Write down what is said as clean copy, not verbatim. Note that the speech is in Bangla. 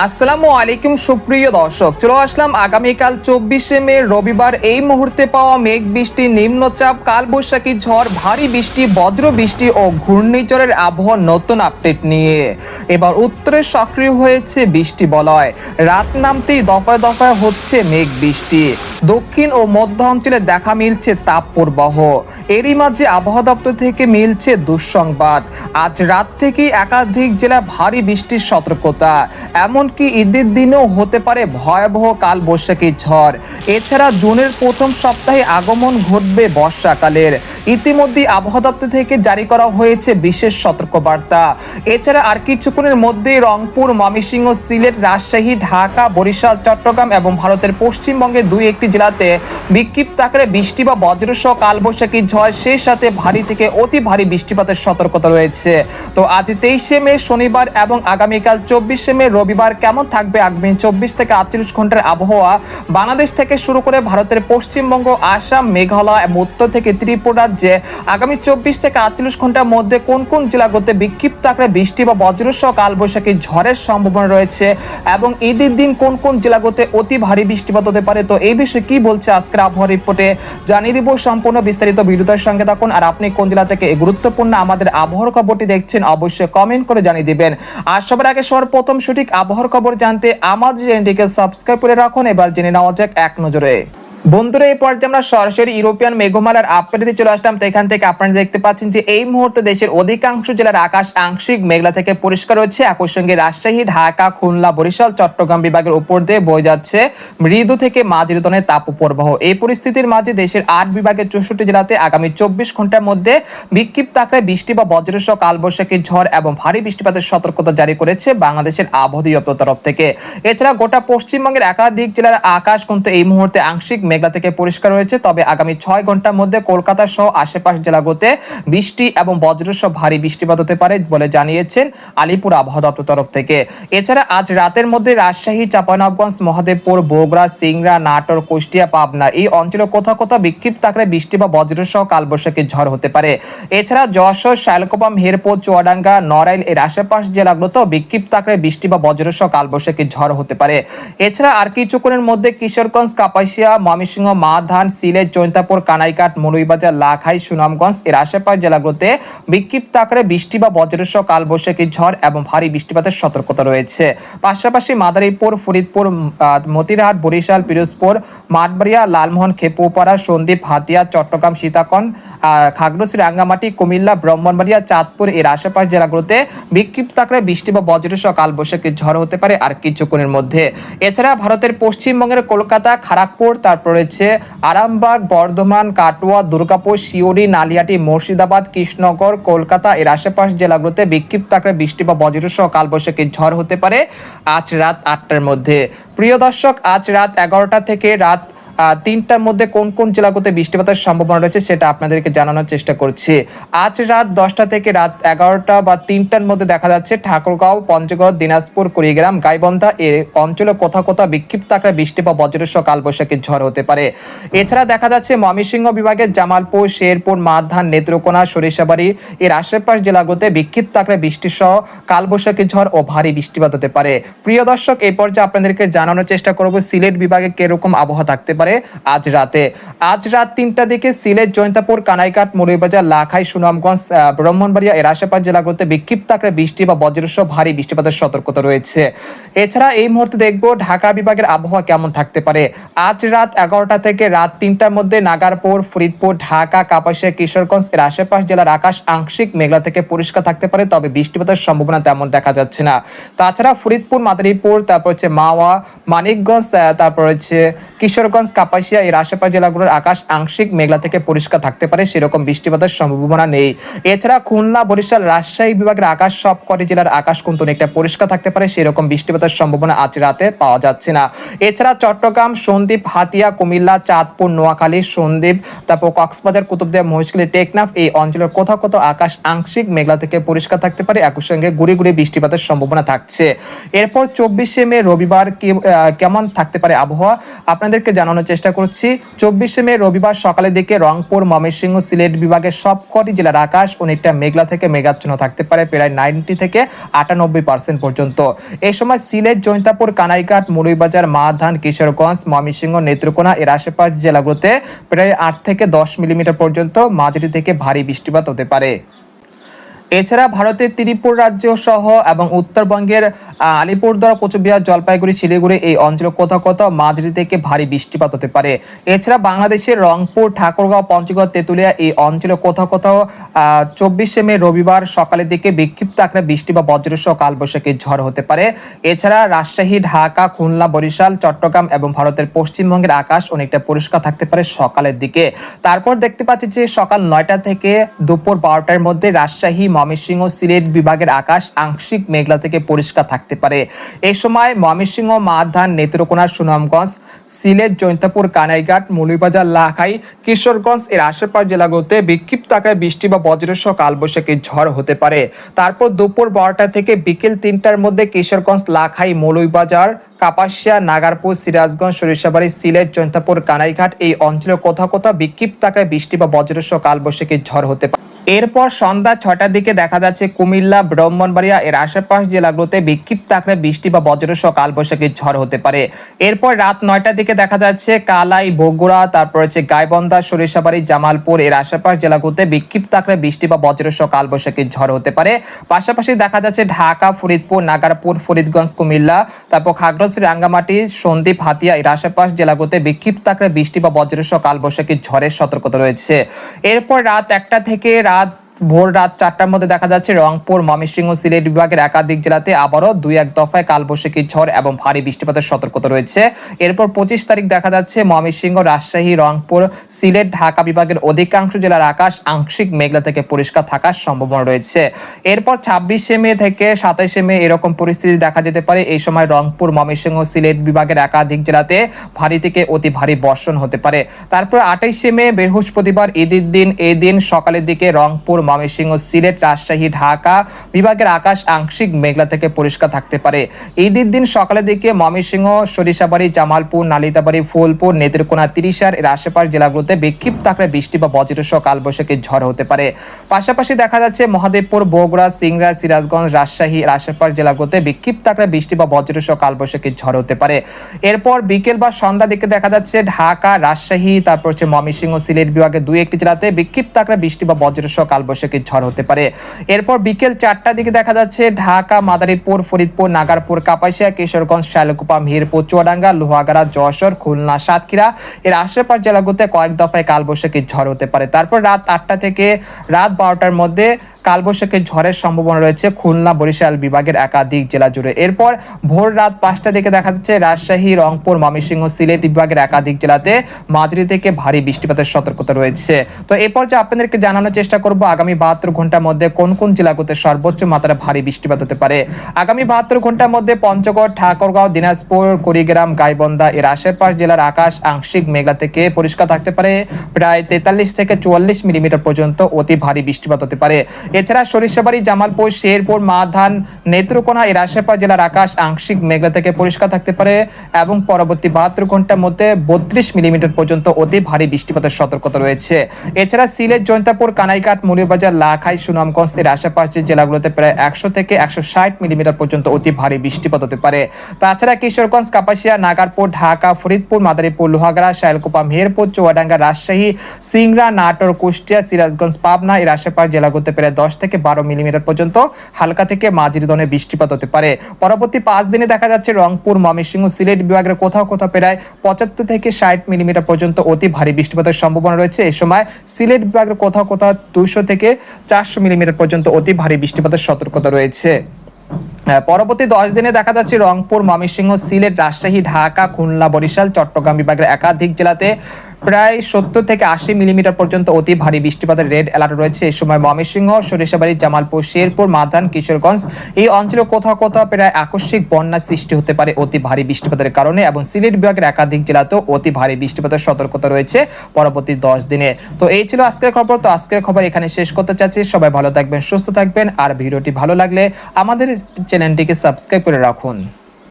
আসসালামু আলাইকুম সুপ্রিয় দর্শক, চলে আসলাম আগামীকাল 24শে মে রবিবার। এই মুহূর্তে পাওয়া মেঘ বৃষ্টি, নিম্নচাপ, কালবৈশাখী ঝড়, ভারী বৃষ্টি, বজ্র বৃষ্টি ও ঘূর্ণিঝড়ের আবহাওয়ার নতুন আপডেট নিয়ে এবার উত্তরে সক্রিয় হয়েছে বৃষ্টি বলয়। রাত নামতেই দফায় দফায় হচ্ছে মেঘ বৃষ্টি। দক্ষিণ ও মধ্য অঞ্চলে দেখা মিলছে তাপ প্রবাহ। এরই মাঝে আবহাওয়া দপ্তর থেকে মিলছে দুঃসংবাদ। আজ রাত থেকেই একাধিক জেলায় ভারী বৃষ্টির সতর্কতা। এমনকি ঈদের দিনেও হতে পারে ভয়াবহ কালবৈশাখী ঝড়। এছাড়া জুনের প্রথম সপ্তাহে আগমন ঘটবে বর্ষাকালের। ইতিমধ্যে আবহাওয়া দপ্তর থেকে জারি করা হয়েছে বিশেষ সতর্কবার্তা। এছাড়া আর কিছুক্ষণের মধ্যেই রংপুর, ময়মনসিংহ, সিলেট, রাজশাহী, ঢাকা, বরিশাল, চট্টগ্রাম এবং ভারতের পশ্চিমবঙ্গের দুই একটি জেলাতে বিক্ষিপ্ত আকারে বৃষ্টি বা বজ্রসহ কালবৈশাখী ঝড়, সেই সাথে ভারী থেকে অতি ভারী বৃষ্টিপাতের সতর্কতা রয়েছে। তো আজ 23শে মে শনিবার এবং আগামীকাল 24শে মে রবিবার কেমন থাকবে আগামী 24 থেকে 48 ঘন্টার আবহাওয়া? বাংলাদেশ থেকে শুরু করে ভারতের পশ্চিমবঙ্গ, আসাম, মেঘালয় এবং উত্তর থেকে ত্রিপুরা রাজ্যে আগামী 24 থেকে 48 ঘন্টার মধ্যে কোন কোন জেলাগুলোতে বিক্ষিপ্ত আকারে বৃষ্টি বা বজ্রসহ কালবৈশাখী ঝড়ের সম্ভাবনা রয়েছে এবং ঈদের দিন কোন কোন জেলাগুলোতে অতি ভারী বৃষ্টিপাত হতে পারে, তো এই বিষয়ে কি বলছে আজকের আবহাওয়া রিপোর্টে জানিয়ে দিব। সম্পূর্ণ বিস্তারিত ভিডিওটার সঙ্গে থাকুন। আর আপনি কোন জেলা থেকে এই গুরুত্বপূর্ণ আমাদের আবহাওয়ার খবরটি দেখছেন অবশ্যই কমেন্ট করে জানিয়ে দিবেন। আর সবার আগে সর্বপ্রথম সঠিক আবহাওয়ার খবর জানতে আমাদের চ্যানেলটিকে সাবস্ক্রাইব করে রাখুন। এবার জেনে নেওয়া যাক এক নজরে। বন্ধুরা, এই পর্যায়ে আমরা সরাসরি ইউরোপিয়ান মেঘমালার আপডেটে চলে আসলাম। তো এখান থেকে আপনারা দেখতে পাচ্ছেন যে এই মুহূর্তে দেশের অধিকাংশ জেলার আকাশ আংশিক মেঘলা থেকে পরিষ্কার রয়েছে। একই সঙ্গে রাজশাহী, ঢাকা, খুলনা, বরিশাল, চট্টগ্রাম বিভাগের উপর দিয়ে বয়ে যাচ্ছে মৃদু থেকে মাঝারি ধরনের তাপপ্রবাহ। এই পরিস্থিতির মাঝে দেশের 8 বিভাগের 64 জেলাতে আগামী 24 ঘন্টার মধ্যে বিক্ষিপ্ত আকারে বৃষ্টি বা বজ্রসহ কালবৈশাখী ঝড় এবং ভারী বৃষ্টিপাতের সতর্কতা জারি করেছে বাংলাদেশের আবহাওয়া দপ্তর তরফ থেকে। এছাড়া গোটা পশ্চিমবঙ্গের একাধিক জেলার আকাশ কিন্তু এই মুহূর্তে আংশিক মেঘলা থেকে পরিষ্কার রয়েছে। তবে আগামী 6 ঘন্টার মধ্যে কলকাতা সহ আশেপাশ জেলাগুলোতে বৃষ্টি এবং বজ্রসহ ভারী বৃষ্টিপাত হতে পারে বলে জানিয়েছেন আলিপুর আবহাওয়া দপ্তর তরফ থেকে। এছাড়া আজ রাতের মধ্যে রাজশাহী, চাঁপাইনবাবগঞ্জ, মহদেবপুর, বগুড়া, সিংড়া, নাটোর, কুষ্টিয়া, পাবনা এই অঞ্চলে কোথাও কোথাও বিক্ষিপ্ত আকারে বৃষ্টি বা বজ্রসহ কালবৈশাখী ঝড় হতে পারে। এছাড়া যশোর, শালকোপা, মেহেরপুর, চুয়াডাঙ্গা, নড়াইল এর আশেপাশ জেলাগুলোতেও বিক্ষিপ্ত আকারে বৃষ্টি বা বজ্রসহ কালবৈশাখী ঝড় হতে পারে। এছাড়া আর কিছুক্ষণের মধ্যে কিশোরগঞ্জ, কাপাসিয়া, ময়মনসিংহ, মাধান, সিলেট, জৈন্তাপুর, কানাইঘাট, মৌলভীবাজার, লাখাই, সুনামগঞ্জ এর আশেপাশ জেলাগুলোতে বিক্ষিপ্ত আকারে বৃষ্টি বা বজ্রসহ কালবৈশাখী ঝড় এবং ভারী বৃষ্টিপাতের সতর্কতা রয়েছে। পাশাপাশি মাদারীপুর, ফরিদপুর, মতিরহাট, বরিশাল, পিরোজপুর, মাঠবাড়িয়া, লালমোহন, খেপুপাড়া, সন্দ্বীপ, হাতিয়া, চট্টগ্রাম, সীতাকন, খাগড়াছড়ি, রাঙ্গামাটি, কুমিল্লা, ব্রাহ্মণবাড়িয়া, চাঁদপুর এর আশেপাশ জেলাগুলোতে বিক্ষিপ্ত আকারে বৃষ্টি বা বজ্রসহ কালবৈশাখী ঝড় হতে পারে আর কিছুক্ষণের মধ্যে। এছাড়া ভারতের পশ্চিমবঙ্গের কলকাতা, খড়গপুর, তারপর রয়েছে আরামবাগ, বর্ধমান, কাটোয়া, দুর্গাপুর, শিউরি, নালিয়াটি, মুর্শিদাবাদ, কৃষ্ণনগর, কলকাতা এর আশেপাশ জেলাগুলোতে বিক্ষিপ্ত আকারে বৃষ্টি বা বজ্রসহ কালবৈশাখী ঝড় হতে পারে আজ রাত 8টার মধ্যে। প্রিয় দর্শক, আজ রাত 11টা থেকে রাত 3টার মধ্যে কোন কোন জেলাগুলোতে বৃষ্টিপাতের সম্ভাবনা রয়েছে সেটা আপনাদেরকে জানানোর চেষ্টা করছি। আজ রাত 10টা থেকে রাত 11টা বা 3টার মধ্যে দেখা যাচ্ছে ঠাকুরগাঁও, পঞ্চগড়, দিনাজপুর, কুড়িগ্রাম, গাইবান্ধা এই অঞ্চলে কোথাও কোথাও বিক্ষিপ্ত আকারে বৃষ্টি বা বজ্রসহ কালবৈশাখী ঝড় হতে পারে। এছাড়া দেখা যাচ্ছে ময়মনসিংহ বিভাগের জামালপুর, শেরপুর, মাধান, নেত্রকোনা, সরিষাবাড়ি এর আশেপাশ জেলাগুলোতে বিক্ষিপ্ত আকারে বৃষ্টি সহ কালবৈশাখী ঝড় ও ভারী বৃষ্টিপাত হতে পারে। প্রিয় দর্শক, এই পর্যায়ে আপনাদেরকে জানানোর চেষ্টা করব সিলেট বিভাগে কিরকম আবহাওয়া থাকতে পারে আজ রাতে। আজ রাত 3টার দিকে সিলেট, জৈন্তাপুর, কানাইঘাট, মৌলভীবাজার, লাখাই, সুনামগঞ্জ, ব্রাহ্মণবাড়িয়া এর আশেপাশ জেলাগুলোতে বিক্ষিপ্ত আকারে বৃষ্টি বা বজ্রসহ ভারী বৃষ্টিপাতের সতর্কতা রয়েছে। এছাড়া এই মুহূর্তে দেখব ঢাকা বিভাগের আবহাওয়া কেমন থাকতে পারে। আজ রাত 11টা থেকে রাত 3টার মধ্যে নাগারপুর, ফরিদপুর, ঢাকা, কাপাসিয়া, কিশোরগঞ্জ এর আশেপাশ জেলার আকাশ আংশিক মেঘলা থেকে পরিষ্কার থাকতে পারে, তবে বৃষ্টিপাতের সম্ভাবনা তেমন দেখা যাচ্ছে না। তাছাড়া ফরিদপুর, মাদারীপুর, তারপর হচ্ছে মাওয়া, মানিকগঞ্জ, তারপর হচ্ছে কিশোরগঞ্জ, কাপাসিয়া এর আশেপাশ জেলাগুলোর আকাশ আংশিক মেঘলা থেকে পরিষ্কার থাকতে পারে, সেরকম বৃষ্টিপাতের সম্ভাবনা নেই। এছাড়া খুলনা, বরিশাল, রাজশাহী বিভাগের আকাশ সবকটি জেলার আকাশ কিন্তু অনেকটা পরিষ্কার থাকতে পারে, সেরকম বৃষ্টিপাতের সম্ভাবনা আজ রাতে পাওয়া যাচ্ছে না। এছাড়া চট্টগ্রাম, সন্দ্বীপ, হাতিয়া, কুমিল্লা, চাঁদপুর, নোয়াখালী, সন্দ্বীপ, তারপর কক্সবাজার, কুতুবদিয়া, মহেশখালী, টেকনাফ এই অঞ্চলের কোথাও কোথাও আকাশ আংশিক মেঘলা থেকে পরিষ্কার থাকতে পারে, একই সঙ্গে গুড়ি গুড়ি বৃষ্টিপাতের সম্ভাবনা থাকছে। এরপর 24শে মে রবিবার কেমন থাকতে পারে আবহাওয়া আপনাদেরকে জানানোর চেষ্টা করছি। 24শে মে রবিবার সকালের দিকে রংপুর, ময়মনসিংহ, সিলেট বিভাগের সবকটি জেলার আকাশ অনেকটা মেঘলা থেকে মেঘাচ্ছন্ন থাকতে পারে, প্রায় 90 থেকে 98% পর্যন্ত। এই সময় সিলেট, জৈন্তাপুর, কানাইঘাট, মৌলভীবাজার, মাধান, কিশোরগঞ্জ, ময়মনসিংহ, নেত্রকোনা এর আশেপাশ জেলাগুলোতে প্রায় 8 থেকে 10 মিলিমিটার পর্যন্ত মাঝারি থেকে ভারী বৃষ্টিপাত হতে পারে। এছাড়া ভারতের ত্রিপুরা রাজ্য সহ এবং উত্তরবঙ্গের আলিপুরদুয়ার, কোচবিহার, জলপাইগুড়ি, শিলিগুড়ি এই অঞ্চলে কোথাও কোথাও মাঝারি থেকে ভারী বৃষ্টিপাত হতে পারে। এছাড়া বাংলাদেশের রংপুর, ঠাকুরগাঁও, পঞ্চগড়, তেঁতুলিয়া এই অঞ্চলে কোথাও কোথাও 24শে মে রবিবার সকালের দিকে বিক্ষিপ্ত আকারে বৃষ্টি বা বজ্রসহ কালবৈশাখী ঝড় হতে পারে। এছাড়া রাজশাহী, ঢাকা, খুলনা, বরিশাল, চট্টগ্রাম এবং ভারতের পশ্চিমবঙ্গের আকাশ অনেকটা পরিষ্কার থাকতে পারে সকালের দিকে। তারপর দেখতে পাচ্ছি যে সকাল 9টা থেকে দুপুর 12টার মধ্যে রাজশাহী, ময়মনসিংহ, সিলেট বিভাগের আকাশ আংশিক মেঘলা থেকে পরিষ্কার থাকতে পারে। এই সময় ময়মনসিংহ, মাধান, নেত্রকোনা, সুনামগঞ্জ, সিলেট, জৈন্তাপুর, কানাইঘাট, মৌলভীবাজার, লাখাই, কিশোরগঞ্জ এর আশেপাশ জেলাগুলোতে বিক্ষিপ্ত আকারে বৃষ্টি বা বজ্রসহ কালবৈশাখী ঝড় হতে পারে। তারপর দুপুর 12টা থেকে বিকেল 3টার মধ্যে কিশোরগঞ্জ, লাখাই, মৌলভীবাজার, কাপাসিয়া, নাগারপুর, সিরাজগঞ্জ, সরিষাবাড়ি, সিলেট, জৈন্তাপুর, কানাইঘাট এই অঞ্চলে কোথাও কোথাও বিক্ষিপ্ত আকারে বৃষ্টি বা বজ্রসহ কালবৈশাখী ঝড় হতে পারে। এরপর সন্ধ্যা 6টার দিকে দেখা যাচ্ছে কুমিল্লা, ব্রাহ্মণবাড়িয়া এর আশেপাশ জেলাগুলোতে বিক্ষিপ্ত আকারে বৃষ্টি বা বজ্রসহ কালবৈশাখী ঝড় হতে পারে। এরপর রাত 9টার দিকে দেখা যাচ্ছে কালাই, বগুড়া, তারপর হচ্ছে গাইবান্ধা, সরিষাবাড়ি, জামালপুর এর আশেপাশ জেলাগুলোতে বিক্ষিপ্ত আকারে বৃষ্টি বা বজ্রসহ কালবৈশাখী ঝড় হতে পারে। পাশাপাশি দেখা যাচ্ছে ঢাকা, ফরিদপুর, নাগারপুর, ফরিদগঞ্জ, কুমিল্লা, তারপর খাগড়াছড়ি, রাঙ্গামাটি, সন্দ্বীপ, হাতিয়া এর আশেপাশ জেলাগুলোতে বিক্ষিপ্ত আকারে বৃষ্টি বা বজ্রসহ কালবৈশাখী ঝড়ের সতর্কতা রয়েছে। এরপর রাত 1টা থেকে ভোর রাত 4টার মধ্যে দেখা যাচ্ছে রংপুর, ময়মনসিংহ, সিলেট বিভাগের একাধিক জেলাতে আবারও 2-1 দফায় কালবৈশাখী ঝড় এবং ভারী বৃষ্টিপাতের সতর্কতা রয়েছে। এরপর 25 তারিখ দেখা যাচ্ছে ময়মনসিংহ, রাজশাহী, রংপুর, সিলেট, ঢাকা বিভাগের অধিকাংশ জেলার আকাশ আংশিক মেঘলা থেকে পরিষ্কার থাকার সম্ভাবনা রয়েছে। এরপর 26শে মে থেকে 27শে মে এরকম পরিস্থিতি দেখা যেতে পারে। এই সময় রংপুর, ময়মনসিংহ, সিলেট বিভাগের একাধিক জেলাতে ভারী থেকে অতি ভারী বর্ষণ হতে পারে। তারপর 28শে মে বৃহস্পতিবার ঈদের দিন, এই দিন সকালের দিকে রংপুর, ময়মনসিংহ, সিলেট, রাজশাহী, ঢাকা বিভাগের আকাশ আংশিক মেঘলা থেকে পরিষ্কার থাকতে পারে। ঈদের দিন সকালের দিকে ময়মনসিংহ, সরিষাবাড়ি, জামালপুর, নালিতাবাড়ি, ফুলপুর, নেত্রকোনা, তিরিশার এর আশেপাশ জেলাগুলোতে বিক্ষিপ্ত আকারে বৃষ্টি বা বজ্রসহ কালবৈশাখী ঝড় হতে পারে। পাশাপাশি দেখা যাচ্ছে মহাদেবপুর, বগুড়া, সিংড়া, সিরাজগঞ্জ, রাজশাহী এর আশেপাশ জেলাগুলোতে বিক্ষিপ্ত আকারে বৃষ্টি বা বজ্রসহ কালবৈশাখী ঝড় হতে পারে। এরপর বিকেল বা সন্ধ্যার দিকে দেখা যাচ্ছে ঢাকা, রাজশাহী, তারপর হচ্ছে ময়মনসিংহ, সিলেট বিভাগের 2-1টি জেলাতে বিক্ষিপ্ত আকারে বৃষ্টি বা বজ্রসহ কালবৈশাখী ঝড় হতে পারে। এরপর বিকেল 4টার দিকে দেখা যাচ্ছে ঢাকা, মাদারীপুর, ফরিদপুর, নাগারপুর, কাপাসিয়া, কিশোরগঞ্জ, শালকুপা, মিরপুর, চুয়াডাঙ্গা, লোহাগাড়া, যশোর, খুলনা, সাতক্ষীরা এর আশেপাশ জেলাগুলোতে কয়েক দফায় কালবৈশাখী ঝড় হতে পারে। তারপর রাত 8টা থেকে রাত 12টার মধ্যে কালবৈশাখী ঝড়ের সম্ভাবনা রয়েছে খুলনা, বরিশাল বিভাগের একাধিক জেলা জুড়ে। এরপর ভোর রাত 5টা দিকে দেখা যাচ্ছে রাজশাহী, রংপুর, ময়মনসিংহ, সিলেট বিভাগের একাধিক জেলাতে মাঝারি থেকে ভারী বৃষ্টিপাতের সতর্কতা রয়েছে। তো এই পর্যায়ে আপনাদেরকে জানানোর চেষ্টা করব আগামী 72 ঘন্টার মধ্যে কোন কোন জেলাগুলোতে সর্বোচ্চ মাত্রায় ভারী বৃষ্টিপাত হতে পারে। আগামী 72 ঘন্টার মধ্যে পঞ্চগড়, ঠাকুরগাঁও, দিনাজপুর, কুড়িগ্রাম, গাইবান্ধা এর আশেপাশ জেলার আকাশ আংশিক মেঘলা থেকে পরিষ্কার থাকতে পারে, প্রায় 43 থেকে 44 মিলিমিটার পর্যন্ত অতি ভারী বৃষ্টিপাত হতে পারে। এছাড়া সরিষাবাড়ি, জামালপুর, শেরপুর, মাধান, নেত্রকোনা এর আশেপাশ জেলার আকাশ আংশিক মেঘলা থেকে পরিষ্কার থাকতে পারে এবং পরবর্তী 72 ঘন্টার মধ্যে 32 মিলিমিটার পর্যন্ত অতি ভারী বৃষ্টিপাতের সতর্কতা রয়েছে। এছাড়া সিলেট, জৈন্তাপুর, কানাইঘাট, মৌলভীবাজার, লাখাই, সুনামগঞ্জ এর আশেপাশের জেলাগুলোতে প্রায় 100 থেকে 160 মিলিমিটার পর্যন্ত অতি ভারী বৃষ্টিপাত হতে পারে। তাছাড়া কিশোরগঞ্জ, কাপাসিয়া, নাগারপুর, ঢাকা, ফরিদপুর, মাদারীপুর, লোহাগাড়া, শালকুপা, মেহেরপুর, চুয়াডাঙ্গা, রাজশাহী, সিংড়া, নাটোর, কুষ্টিয়া, সিরাজগঞ্জ, পাবনা এর আশেপাশ জেলাগুলোতে প্রায় 10 থেকে 12 মিলিমিটার পর্যন্ত হালকা থেকে মাঝারি ধরনের বৃষ্টিপাত হতে পারে। পরবর্তী 5 দিনে দেখা যাচ্ছে রংপুর, ময়মনসিংহ, সিলেট বিভাগের কোথাও কোথাও প্রায় 75 থেকে 60 মিলিমিটার পর্যন্ত অতি ভারী বৃষ্টিপাতের সম্ভাবনা রয়েছে। এই সময় সিলেট বিভাগের কোথাও কোথাও 200 থেকে 400 মিলিমিটার পর্যন্ত অতি ভারী বৃষ্টিপাতের সতর্কতা রয়েছে। পরবর্তী 10 দিনে দেখা যাচ্ছে রংপুর, ময়মনসিংহ, সিলেট, রাজশাহী, ঢাকা, খুলনা, বরিশাল, চট্টগ্রাম বিভাগের একাধিক জেলাতে প্রায় 70 থেকে 80 মিলিমিটার পর্যন্ত অতি ভারী বৃষ্টিপাতের রেড অ্যালার্ট রয়েছে। এই সময় ময়মনসিংহ, সরিষাবাড়ি, জামালপুর, শেরপুর, মাধান, কিশোরগঞ্জ এই অঞ্চলে কোথাও কোথাও প্রায় আকস্মিক বন্যা সৃষ্টি হতে পারে অতি ভারী বৃষ্টিপাতের কারণে এবং সিলেট বিভাগের একাধিক জেলাতেও অতি ভারী বৃষ্টিপাতের সতর্কতা রয়েছে পরবর্তী 10 দিনে। তো এই ছিল আজকের খবর। তো আজকের খবর এখানে শেষ করতে চাচ্ছি। সবাই ভালো থাকবেন, সুস্থ থাকবেন আর ভিডিওটি ভালো লাগলে আমাদের চ্যানেলটিকে সাবস্ক্রাইব করে রাখুন।